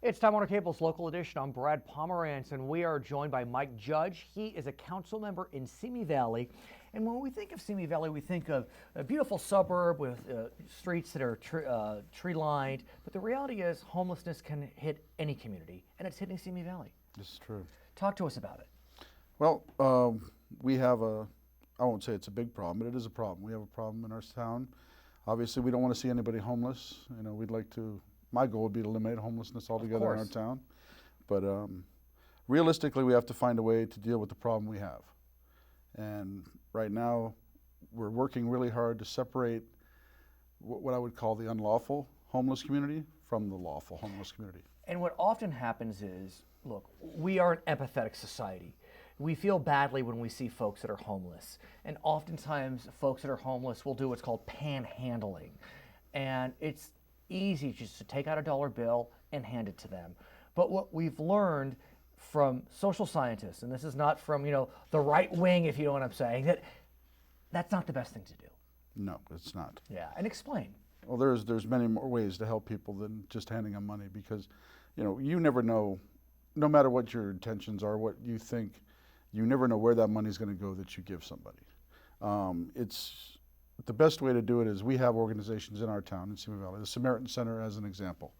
It's Time Warner Cable's local edition. I'm Brad Pomerance, and we are joined by Mike Judge. He is a council member in Simi Valley. And when we think of Simi Valley, we think of a beautiful suburb with streets that are tree-lined. But the reality is homelessness can hit any community, and it's hitting Simi Valley. This is true. Talk to us about it. Well, we have I won't say it's a big problem, but it is a problem. We have a problem in our town. Obviously, we don't want to see anybody homeless. You know, we'd like to, my goal would be to eliminate homelessness altogether in our town. But realistically, we have to find a way to deal with the problem we have. And right now, we're working really hard to separate what I would call the unlawful homeless community from the lawful homeless community. And what often happens is, look, we are an empathetic society. We feel badly when we see folks that are homeless. And oftentimes, folks that are homeless will do what's called panhandling. And it's easy just to take out a dollar bill and hand it to them. But what we've learned from social scientists, and this is not from, the right wing, if you know what I'm saying, that's not the best thing to do. No, it's not. Yeah, and explain. Well, there's many more ways to help people than just handing them money, because, you never know, no matter what your intentions are, what you think, you never know where that money is going to go that you give somebody. It's the best way to do it is we have organizations in our town in Simi Valley, the Samaritan Center as an example.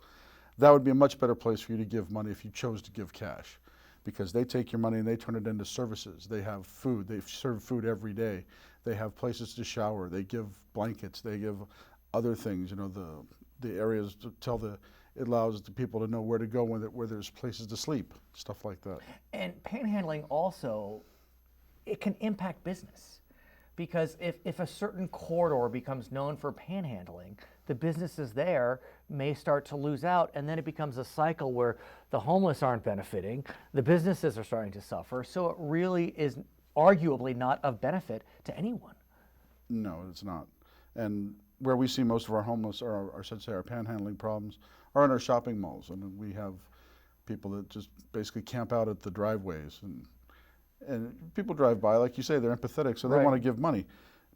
That would be a much better place for you to give money if you chose to give cash, because they take your money and they turn it into services. They have food, they serve food every day. They have places to shower, they give blankets, they give other things, the areas to it allows the people to know where to go where there's places to sleep, stuff like that. And panhandling also, it can impact business, because if a certain corridor becomes known for panhandling, the businesses there may start to lose out, and then it becomes a cycle where the homeless aren't benefiting, the businesses are starting to suffer, so it really is arguably not of benefit to anyone. No, it's not. And where we see most of our homeless, or I should say our panhandling problems, are in our shopping malls. And we have people that just basically camp out at the driveways. And people drive by, like you say, they're empathetic, so they want to give money.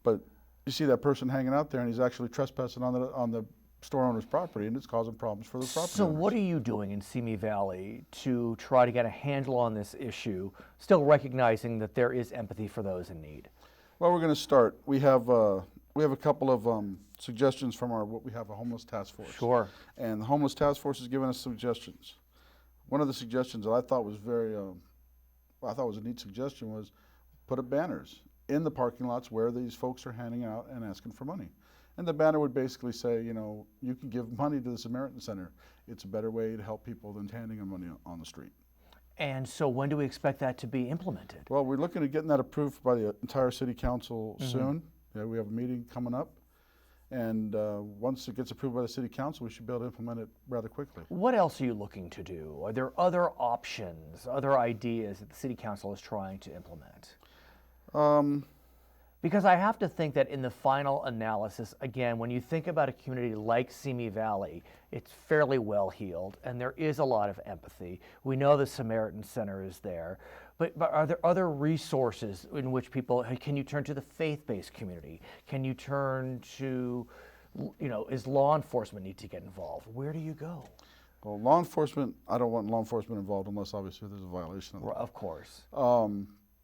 But you see that person hanging out there, and he's actually trespassing on the store owner's property, and it's causing problems for the property So owners. what are you doing in Simi Valley to try to get a handle on this issue, still recognizing that there is empathy for those in need? Well, we're going to start. We have a couple of suggestions from we have a homeless task force. Sure. And the homeless task force has given us suggestions. One of the suggestions that I thought was a neat suggestion was put up banners in the parking lots where these folks are handing out and asking for money. And the banner would basically say, you can give money to the Samaritan Center. It's a better way to help people than handing them money on the street. And so when do we expect that to be implemented? Well, we're looking at getting that approved by the entire city council soon. Yeah, we have a meeting coming up. And once it gets approved by the city council, we should be able to implement it rather quickly. What else are you looking to do? Are there other options, other ideas that the city council is trying to implement? Because I have to think that in the final analysis, again, when you think about a community like Simi Valley, it's fairly well heeled, and there is a lot of empathy. We know the Samaritan Center is there, but are there other resources in which can you turn to the faith-based community? Can you turn to, is law enforcement need to get involved? Where do you go? Well, law enforcement, I don't want law enforcement involved unless obviously there's a violation of it. Of course.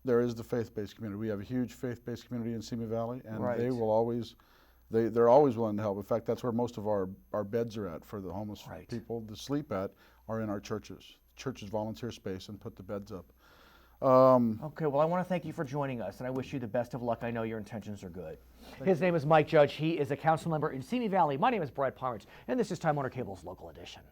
There is the faith-based community. We have a huge faith-based community in Simi Valley, and they will always, they're always willing to help. In fact, that's where most of our beds are at for the homeless people to sleep at, are in our churches. Churches volunteer space and put the beds up. Okay, well, I want to thank you for joining us, and I wish you the best of luck. I know your intentions are good. His name is Mike Judge. He is a council member in Simi Valley. My name is Brad Pomerance, and this is Time Warner Cable's Local Edition.